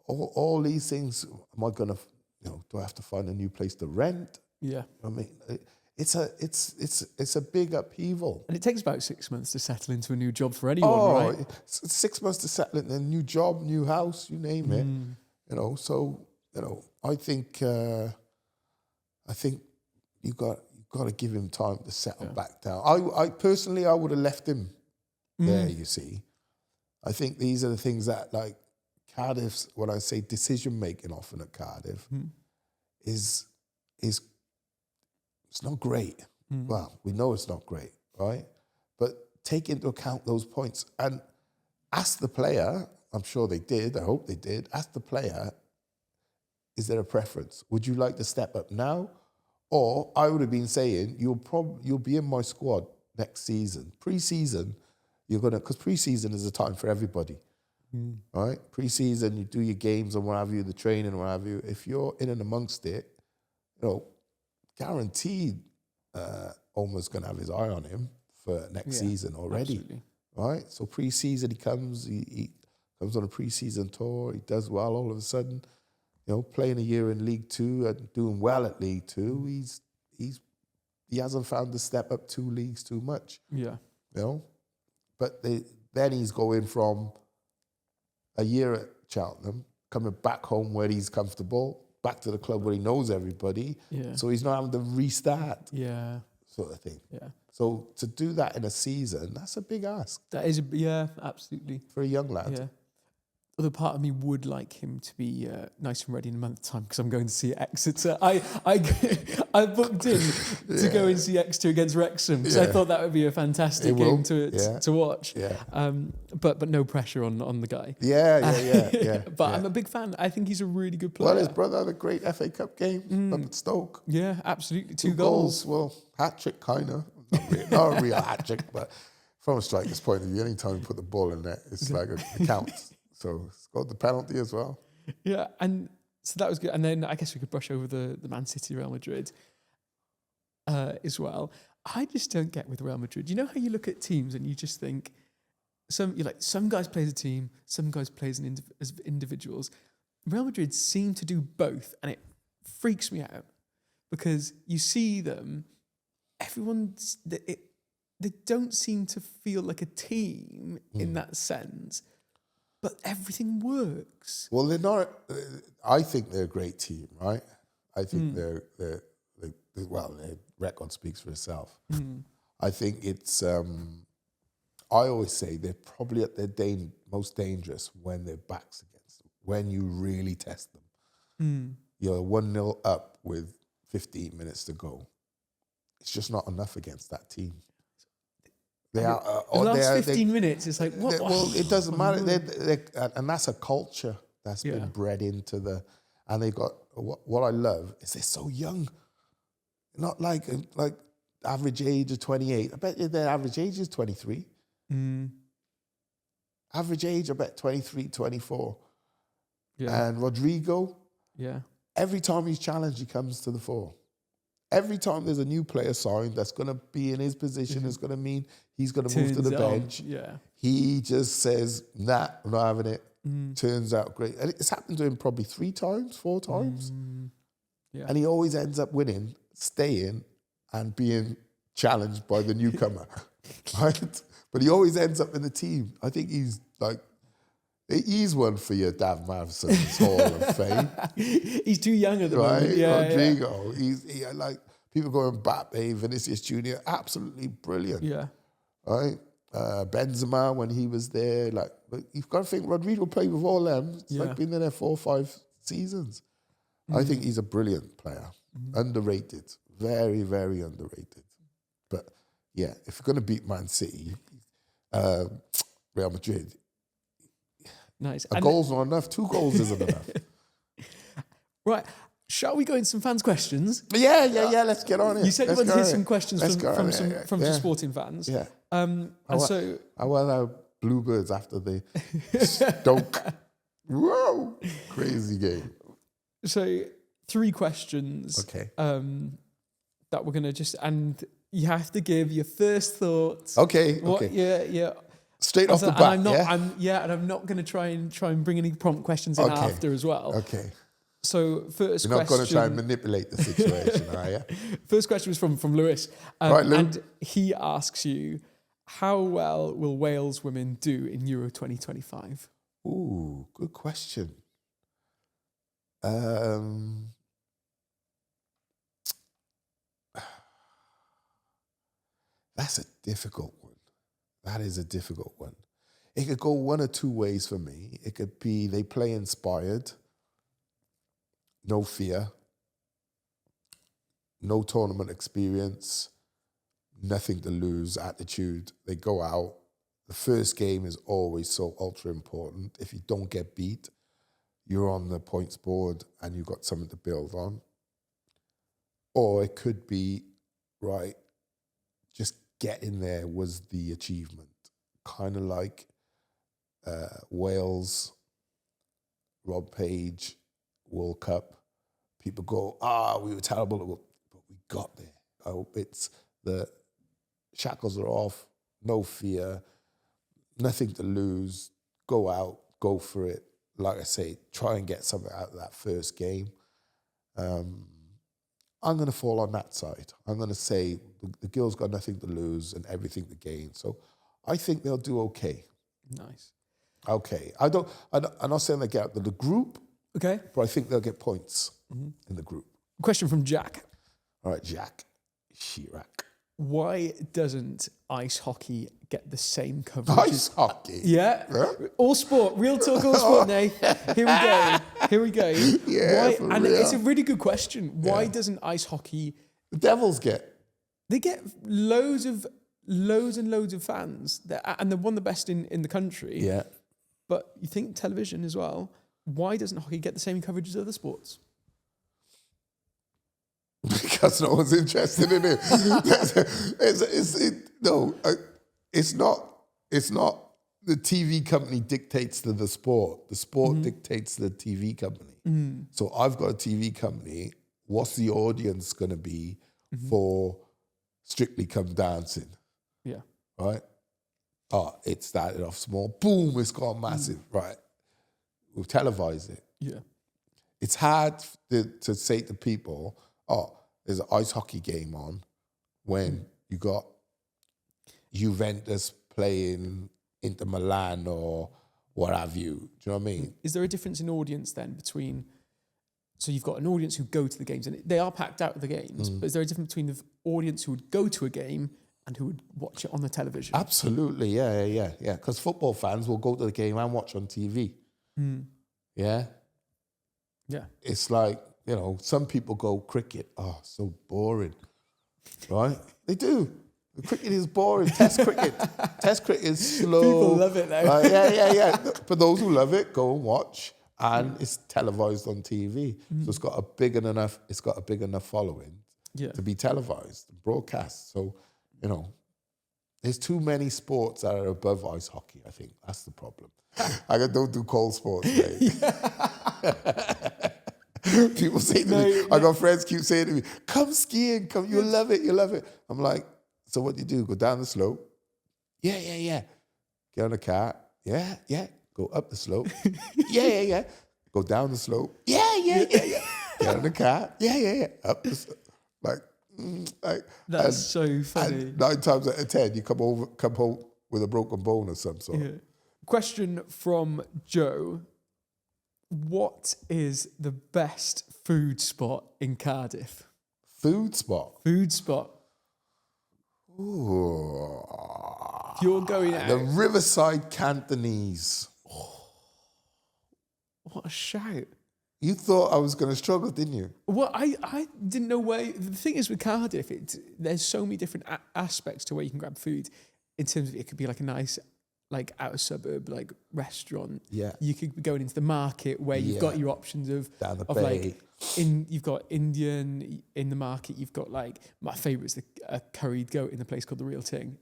All these things, am I going to, do I have to find a new place to rent? Yeah. I mean, it's a big upheaval. And it takes about 6 months to settle into a new job for anyone, right? 6 months to settle into a new job, new house, you name it. I think you got to give him time to settle back down. I personally, I would have left him there, you see. I think these are the things that, like, Cardiff's, when I say decision-making often at Cardiff, is it's not great. Well, we know it's not great, right? But take into account those points and ask the player, I'm sure they did, I hope they did, ask the player, is there a preference? Would you like to step up now? Or I would have been saying, you'll be in my squad next season. Pre-season, because pre-season is a time for everybody, right? Pre-season, you do your games and what have you, the training and what have you. If you're in and amongst it, guaranteed Omar's going to have his eye on him for next season already, right? So pre-season, he comes on a pre-season tour, he does well all of a sudden, playing a year in League Two and doing well at League Two, he hasn't found the step up 2 leagues too much. Yeah. But then he's going from a year at Cheltenham, coming back home where he's comfortable, back to the club where he knows everybody. Yeah. So he's not having to restart. Yeah. Sort of thing. Yeah. So to do that in a season, that's a big ask. That is, absolutely. For a young lad. Yeah. Other part of me would like him to be nice and ready in a month's time, because I'm going to see Exeter. I booked in to go and see Exeter against Wrexham, because I thought that would be a fantastic game to watch. Yeah. But no pressure on the guy. Yeah. But I'm a big fan. I think he's a really good player. Well, his brother had a great FA Cup game up at Stoke. Yeah, absolutely. 2 goals. Well, hat-trick kind of. Not a real hat-trick, but from a striker's point of view, anytime you put the ball in there, it's like it counts. So scored the penalty as well. Yeah, and so that was good. And then I guess we could brush over the Man City, Real Madrid as well. I just don't get with Real Madrid. You know how you look at teams and you just think, some guys play as a team, some guys play as individuals. Real Madrid seem to do both, and it freaks me out because you see them, they don't seem to feel like a team in that sense. but everything works. Well, they're not. I think they're a great team, right? I think they're well, their record speaks for itself. I think it's. I always say they're probably at their most dangerous when their backs against them, when you really test them. You're 1-0 up with 15 minutes to go. It's just not enough against that team. They are. The last 15 minutes, it's like, what? Well, it doesn't matter. And that's a culture that's been bred into the. And they got what I love is they're so young, not like average age of 28. I bet their average age is 23. Average age, I bet 23, 24. Yeah. And Rodrigo, every time he's challenged, he comes to the fore. Every time there's a new player signed that's going to be in his position, is going to mean he's going to move to the bench. He just says, nah, I'm not having it. Turns out great. And it's happened to him probably 3 times, 4 times. And he always ends up winning, staying, and being challenged by the newcomer. Right? But he always ends up in the team. I think he's one for your Dav Mavson's Hall of Fame. He's too young at the moment. Rodrigo. He like people going Mbappe, Vinicius Jr., absolutely brilliant. Right? Benzema when he was there, but you've got to think Rodrigo played with all them. It's like been there 4 or 5 seasons. I think he's a brilliant player. Underrated. Very, very underrated. But yeah, if you're going to beat Man City, Real Madrid, nice. A goal's not enough. 2 goals isn't enough. Right. Shall we go into some fans' questions? Yeah. Let's get on it. You said you wanted to hear some questions from some sporting fans. Yeah. I want our Bluebirds after the Stoke. Whoa! Crazy game. So 3 questions. Okay. That we're gonna and you have to give your first thoughts. Okay. Yeah. Straight off the bat. And I'm not going to try and bring any prompt questions in after as well. Okay. So first You're not question, going to try and manipulate the situation, are you? First question was from Lewis. Right, Lou. And he asks you, how well will Wales women do in Euro 2025? Ooh, good question. That's a difficult one. That is a difficult one. It could go one or 2 ways for me. It could be they play inspired, no fear, no tournament experience, nothing to lose attitude. They go out. The first game is always so ultra important. If you don't get beat, you're on the points board and you've got something to build on. Or it could be, right, just getting there was the achievement. Kind of like Wales, Rob Page, World Cup. People go, we were terrible, but we got there. I hope it's the shackles are off, no fear, nothing to lose, go out, go for it. Like I say, try and get something out of that first game. I'm going to fall on that side. I'm going to say the girls got nothing to lose and everything to gain. So I think they'll do okay. Nice. Okay. I'm not saying they get out of the group, okay, but I think they'll get points in the group. Question from Jack. All right, Jack Chirac. Why doesn't ice hockey get the same coverage? Ice hockey? Yeah. Huh? All sport. Real talk, all sport, Nate. Here we go. Yeah, and it's a really good question. Why doesn't ice hockey... The Devils get... They get loads and loads of fans. And they're one of the best in the country. Yeah. But you think television as well. Why doesn't hockey get the same coverage as other sports? Because no one's interested in it. It's not the TV company dictates to the sport. The sport dictates to the TV company. So I've got a TV company. What's the audience going to be for Strictly Come Dancing? Yeah. Right? It started off small. Boom, it's gone massive. Right. We'll televise it. Yeah. It's hard to say to people, there's an ice hockey game on when you got Juventus playing Inter Milan or what have you. Do you know what I mean? Is there a difference in audience then between, so you've got an audience who go to the games, and they are packed out at the games, but is there a difference between the audience who would go to a game and who would watch it on the television? Absolutely, yeah. Because football fans will go to the game and watch on TV. Yeah? Yeah. It's like, you know, some people go, cricket, oh, so boring, right? They do. Cricket is boring. Test cricket is slow. People love it though. Yeah. For those who love it, go and watch. And it's televised on TV. So it's got a big enough following to be televised, broadcast. So, you know, there's too many sports that are above ice hockey, I think. That's the problem. I don't do cold sports, mate. People say to me, I got friends keep saying to me, come skiing, come, you'll love it. I'm like, so what do you do? Go down the slope? Yeah. Get on the car? Yeah. Go up the slope? Yeah. Go down the slope? Yeah. Get on the car? Yeah. Up the slope. That's so funny. And 9 times out of 10, you come home with a broken bone or some sort. Yeah. Question from Joe. What is the best food spot in Cardiff? Food spot? Ooh. If you're going out. The Riverside Cantonese. What a shout. You thought I was going to struggle, didn't you? Well, I didn't know where. The thing is with Cardiff, there's so many different aspects to where you can grab food. In terms of it could be like a nice, like outer suburb, like restaurant. Yeah. You could be going into the market where you've got your options of down the bay. You've got Indian in the market. You've got like my favourite is a curried goat in the place called the Real Ting.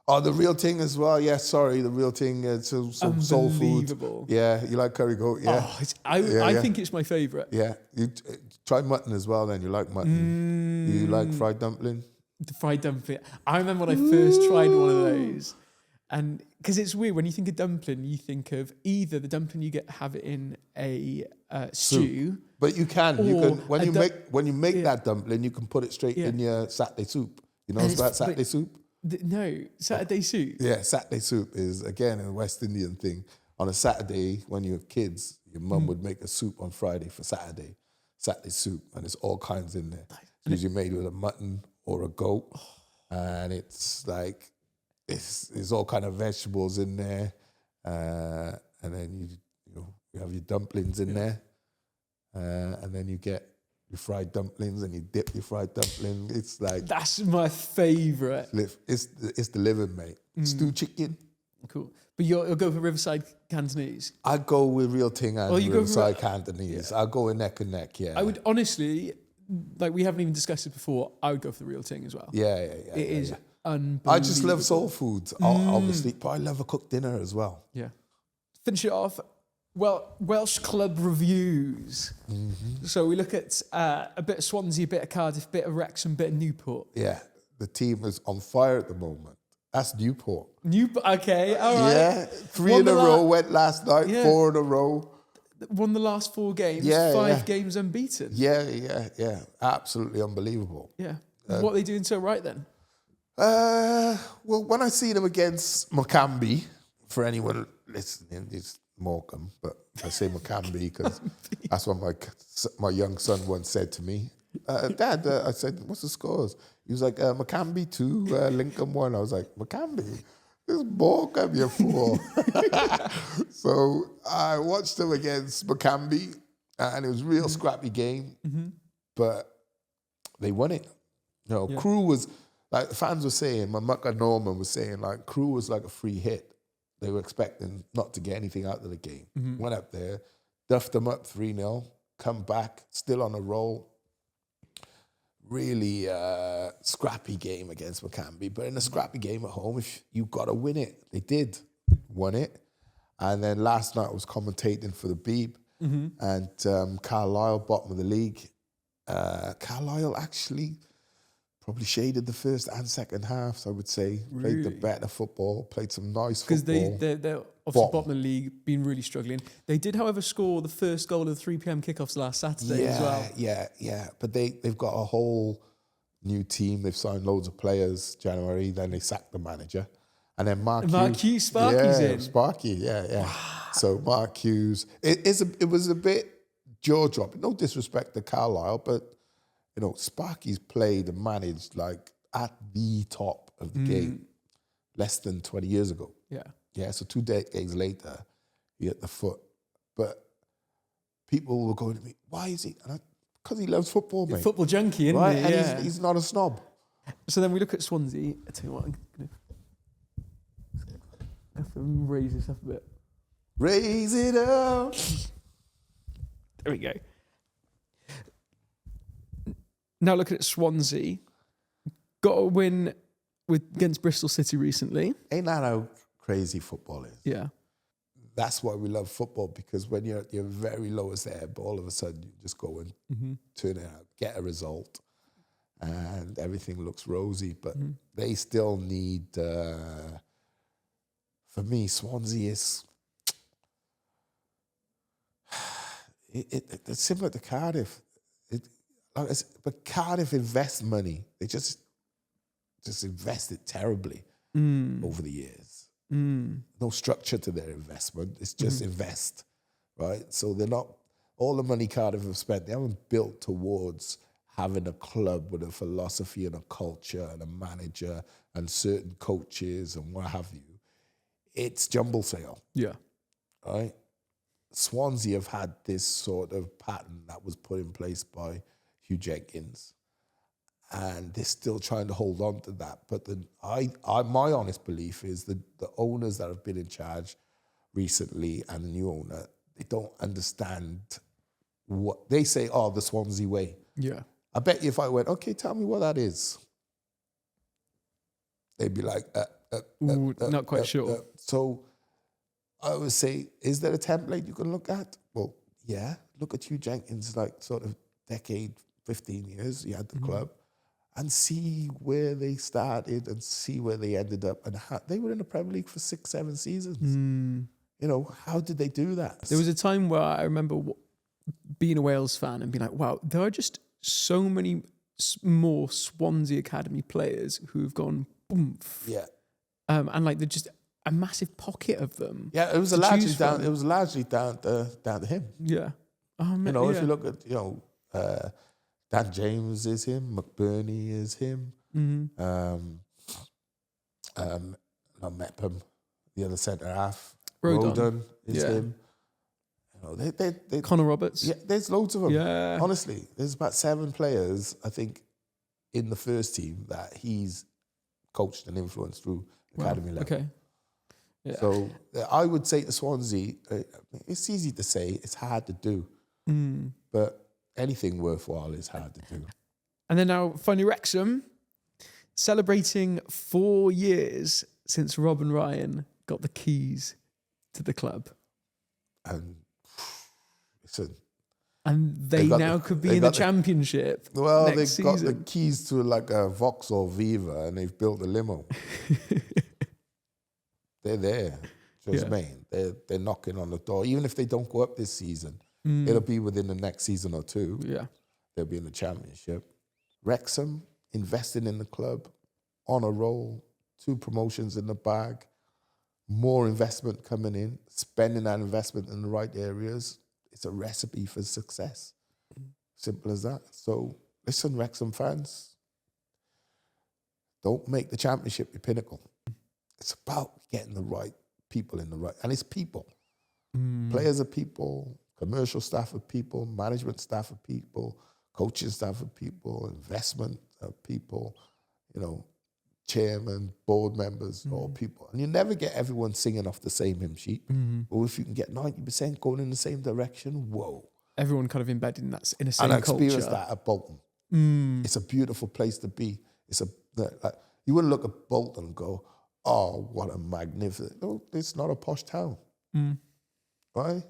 The Real Ting as well. Yeah, sorry, the Real Ting. Some soul food. Yeah, you like curry goat. Yeah. I think it's my favourite. Yeah, you try mutton as well. Then you like mutton. You like fried dumpling. The fried dumpling. I remember when I first tried one of those, and because it's weird when you think of dumpling, you think of either the dumpling you have it in a stew. But you can when you make that dumpling, you can put it straight in your Saturday soup. You know about Saturday soup? No, Saturday soup. Yeah, Saturday soup is, again, a West Indian thing. On a Saturday, when you were kids, your mum would make a soup on Friday for Saturday soup, and there's all kinds in there. It's usually made with a mutton or a goat, and it's like, it's all kind of vegetables in there, and then you have your dumplings in there, and then you get your fried dumplings and you dip your fried dumpling. It's like... That's my favourite. It's the living, mate. Stewed chicken. Cool. But you'll go for Riverside Cantonese? I'd go with Real Ting and Riverside Cantonese. I'll go in neck and neck, yeah. I would honestly, like we haven't even discussed it before, I would go for the Real Ting as well. Yeah. It is unbelievable. I just love soul food, obviously, but I love a cooked dinner as well. Yeah. Finish it off. Well, Welsh club reviews. So we look at a bit of Swansea, a bit of Cardiff, a bit of Wrexham, a bit of Newport. Yeah, the team is on fire at the moment. That's Newport. Okay, all right. Yeah, 3 in a row went last night, 4 in a row. Won the last 4 games, 5 games unbeaten. Yeah. Absolutely unbelievable. Yeah. What are they doing so right then? Well, when I see them against Morecambe, for anyone listening, it's Morecambe, but I say Morecambe because that's what my young son once said to me. Dad, I said, what's the scores? He was like, Morecambe 2, Lincoln 1. I was like, Morecambe? This is Morecambe, you fool. So I watched them against Morecambe, and it was a real scrappy game, but they won it. Crew was, like the fans were saying, my mucker Norman was saying, like, Crew was like a free hit. They were expecting not to get anything out of the game. Went up there, duffed them up 3-0, come back, still on a roll. Really scrappy game against Morecambe. But in a scrappy game at home, if you got to win it, they did. Won it. And then last night I was commentating for the Beeb. And Carlisle, bottom of the league. Carlisle actually probably shaded the first and second halves, I would say. Played the better football, played some nice football. Because they're obviously bottom of the league, been really struggling. They did, however, score the first goal of the 3 p.m. kickoffs last Saturday as well. Yeah. But they've got a whole new team. They've signed loads of players January, then they sacked the manager. And then Mark Hughes, Sparky's in. Sparky, yeah. So Mark Hughes, it was a bit jaw-dropping. No disrespect to Carlisle, but Sparky's played and managed like at the top of the game less than 20 years ago. Yeah. So 2 decades later, he hit the foot. But people were going to me, why is he? Because he loves football, mate. Football junkie, isn't right? he? And Yeah. he's not a snob. So then we look at Swansea. I tell you what, I'm going to have to raise this up a bit. Raise it up. There we go. Now looking at Swansea. Got a win against Bristol City recently. Ain't that how crazy football is? Yeah. That's why we love football, because when you're at your very lowest ebb, all of a sudden you just go and turn it out, get a result, and everything looks rosy. But they still need, for me, Swansea is, it's similar to Cardiff. But Cardiff invest money. They just invest it terribly over the years. No structure to their investment. It's just invest, right? So they're not, all the money Cardiff have spent, they haven't built towards having a club with a philosophy and a culture and a manager and certain coaches and what have you. It's jumble sale. Yeah. Right? Swansea have had this sort of pattern that was put in place by Hugh Jenkins, and they're still trying to hold on to that. But my honest belief is that the owners that have been in charge recently and the new owner, they don't understand what they say. Oh, the Swansea way. Yeah. I bet you if I went, okay, tell me what that is, they'd be like, not quite sure. So I would say, is there a template you can look at? Well, yeah. Look at Hugh Jenkins, like sort of decade, 15 years, he had the club, and see where they started and see where they ended up. And they were in the Premier League for 6-7 seasons. How did they do that? There was a time where I remember being a Wales fan and being like, wow, there are just so many more Swansea Academy players who have gone boom. Yeah. And like they're just a massive pocket of them. Yeah, it was largely down to him. Yeah. If you look at, Dan James is him, McBurney is him, not Mepham, the other centre half, Rodon is him. They Connor Roberts. Yeah, there's loads of them. Yeah. Honestly, there's about 7 players, I think, in the first team that he's coached and influenced through academy level. Okay. Yeah. So I would say to Swansea, it's easy to say, it's hard to do. But anything worthwhile is hard to do. And then now, finally, Wrexham, celebrating 4 years since Rob and Ryan got the keys to the club. And listen, and they now could be in the Championship. Well, next they've season. got the keys to like a Vauxhall Viva, and they've built a limo. They're there. Just mean they're knocking on the door. Even if they don't go up this season, it'll be within the next season or 2. Yeah, they'll be in the Championship. Wrexham investing in the club, on a roll, 2 promotions in the bag, more investment coming in, spending that investment in the right areas. It's a recipe for success. Simple as that. So listen, Wrexham fans, don't make the Championship your pinnacle. It's about getting the right people in the right, and it's people. Players are people, commercial staff are people, management staff are people, coaching staff are people, investment are people, chairman, board members, all people. And you never get everyone singing off the same hymn sheet. Or if you can get 90% going in the same direction, whoa. Everyone kind of embedded in that in a same culture. And I culture. experienced that at Bolton. It's a beautiful place to be. You wouldn't look at Bolton and go, oh, what a magnificent... No, it's not a posh town. Right?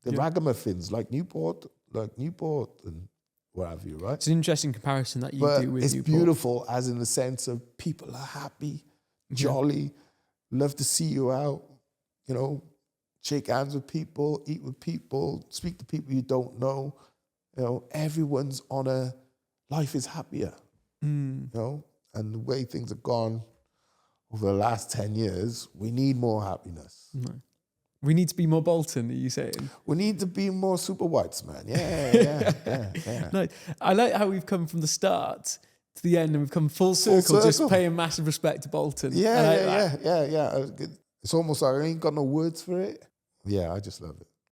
The ragamuffins, like Newport and what have you, right? It's an interesting comparison that you do with it's Newport. Beautiful as in the sense of people are happy, jolly, love to see you out, shake hands with people, eat with people, speak to people you don't know. Everyone's on a... Life is happier, and the way things have gone over the last 10 years, we need more happiness. We need to be more Bolton, are you saying? We need to be more super whites, man. Yeah. No, I like how we've come from the start to the end and we've come full circle. Just paying massive respect to Bolton. Yeah. It's almost like I ain't got no words for it. Yeah, I just love it.